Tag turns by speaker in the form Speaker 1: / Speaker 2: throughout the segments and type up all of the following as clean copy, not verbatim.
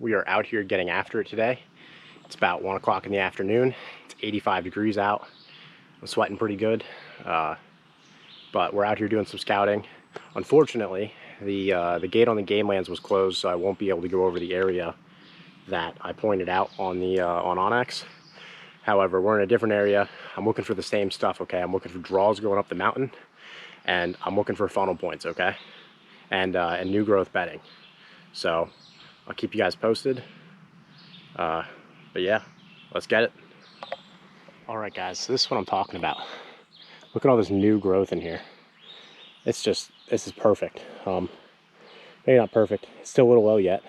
Speaker 1: We are out here getting after it today. It's about 1 o'clock in the afternoon. It's 85 degrees out. I'm sweating pretty good, but we're out here doing some scouting. Unfortunately, the gate on the game lands was closed, so I won't be able to go over the area that I pointed out on the on Onyx. However, we're in a different area. I'm looking for the same stuff, okay? I'm looking for draws going up the mountain, and I'm looking for funnel points, okay? And new growth bedding. So I'll keep you guys posted. But yeah, let's get it. All right, guys, so this is what I'm talking about. Look at all this new growth in here. It's just, this is perfect. Maybe not perfect. It's still a little low yet,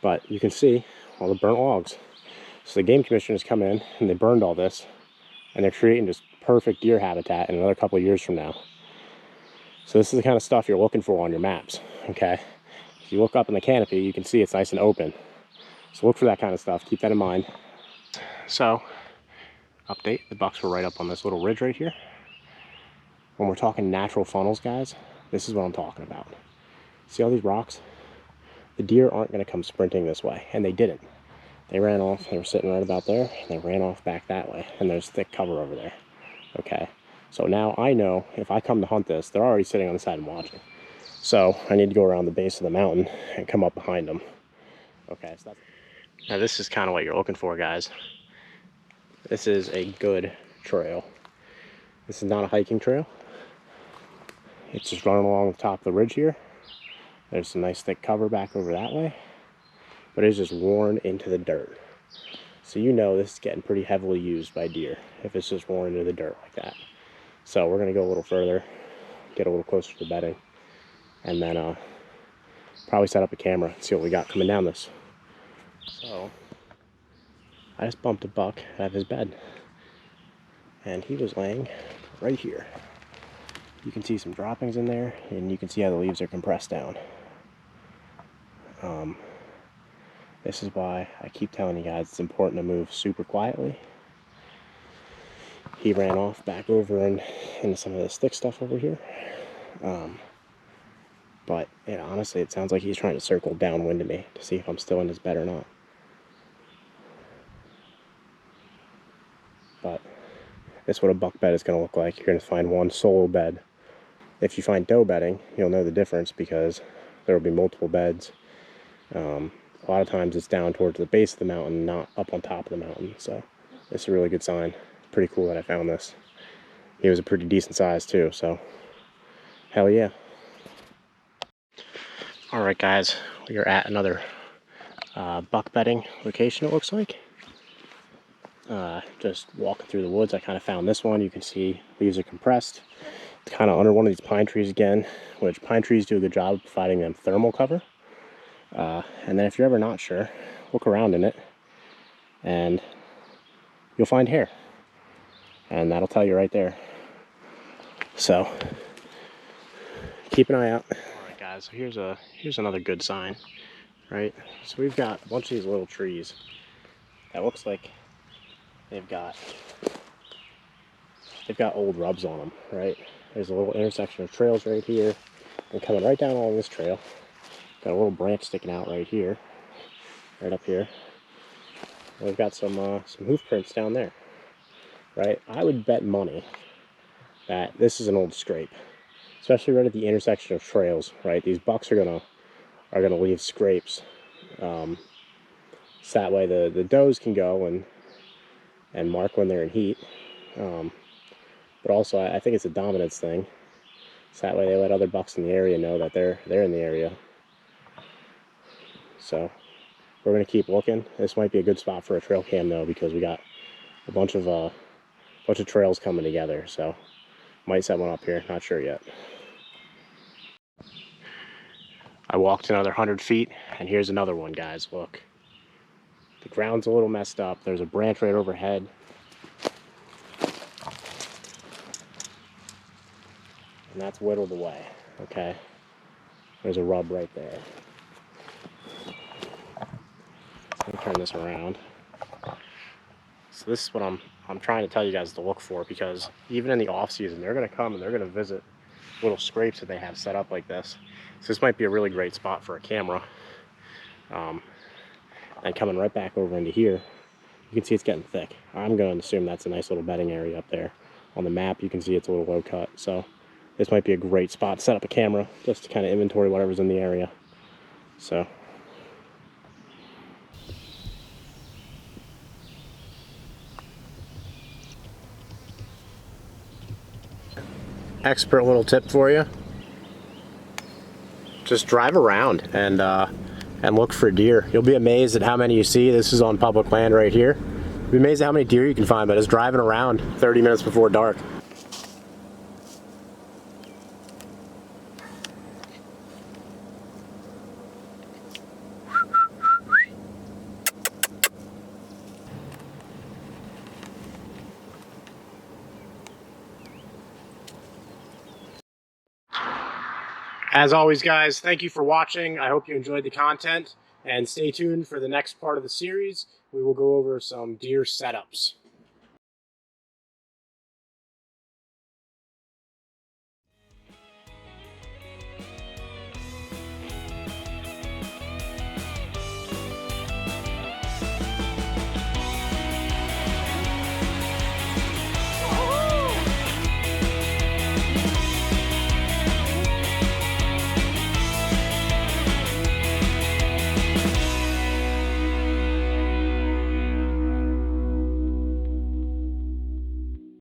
Speaker 1: but you can see all the burnt logs. So the game commissioners come in and they burned all this, and they're creating just perfect deer habitat in another couple of years from now. So this is the kind of stuff you're looking for on your maps, okay? If you look up in the canopy, you can see it's nice and open. So look for that kind of stuff. Keep that in mind. So, update, the bucks were right up on this little ridge right here. When we're talking natural funnels, guys, this is what I'm talking about. See all these rocks? The deer aren't going to come sprinting this way, and they didn't. They ran off, they were sitting right about there, and they ran off back that way, and there's thick cover over there, okay? So now I know if I come to hunt this, they're already sitting on the side and watching. So I need to go around the base of the mountain and come up behind them. Okay, so that's... Now this is kind of what you're looking for, guys. This is a good trail. This is not a hiking trail. It's just running along the top of the ridge here. There's some nice thick cover back over that way. But it's just worn into the dirt. So you know this is getting pretty heavily used by deer if it's just worn into the dirt like that. So we're going to go a little further, get a little closer to the bedding, and then probably set up a camera and see what we got coming down this. So I just bumped a buck out of his bed, and he was laying right here. You can see some droppings in there, and you can see how the leaves are compressed down. This is why I keep telling you guys it's important to move super quietly. He ran off back over into some of this thick stuff over here. But yeah, honestly, it sounds like he's trying to circle downwind of me to see if I'm still in his bed or not. But that's what a buck bed is going to look like. You're going to find one solo bed. If you find doe bedding, you'll know the difference because there will be multiple beds. A lot of times it's down towards the base of the mountain, not up on top of the mountain. So it's a really good sign. Pretty cool that I found this. He was a pretty decent size too, so hell yeah. All right, guys, we are at another buck bedding location, it looks like. Just walking through the woods, I kind of found this one. You can see leaves are compressed. It's kind of under one of these pine trees again, which pine trees do a good job of providing them thermal cover. And then if you're ever not sure, look around in it and you'll find hair, and that'll tell you right there. So keep an eye out. All right, guys, so here's another good sign, right? So we've got a bunch of these little trees that looks like they've got old rubs on them, right? There's a little intersection of trails right here, and coming right down along this trail, got a little branch sticking out right here, right up here. And we've got some hoof prints down there, right? I would bet money that this is an old scrape, especially right at the intersection of trails, right? These bucks are gonna leave scrapes, so that way the does can go and mark when they're in heat. But also I think it's a dominance thing, so that way they let other bucks in the area know that they're in the area. So we're going to keep looking. This might be a good spot for a trail cam though, because we got a bunch of trails coming together. So might set one up here, not sure yet. I walked another 100 feet, and here's another one, guys. Look, the ground's a little messed up. There's a branch right overhead. And that's whittled away, okay? There's a rub right there. Let me turn this around. So this is what I'm trying to tell you guys to look for, because even in the off season, they're going to come and they're going to visit little scrapes that they have set up like this. So this might be a really great spot for a camera. and coming right back over into here, you can see it's getting thick. I'm going to assume that's a nice little bedding area up there. On the map, you can see it's a little low cut, so this might be a great spot to set up a camera just to kind of inventory whatever's in the area. So expert little tip for you: just drive around and look for deer. You'll be amazed at how many you see. This is on public land right here. You'll be amazed at how many deer you can find by just driving around 30 minutes before dark. As always, guys, thank you for watching. I hope you enjoyed the content, and stay tuned for the next part of the series. We will go over some deer setups.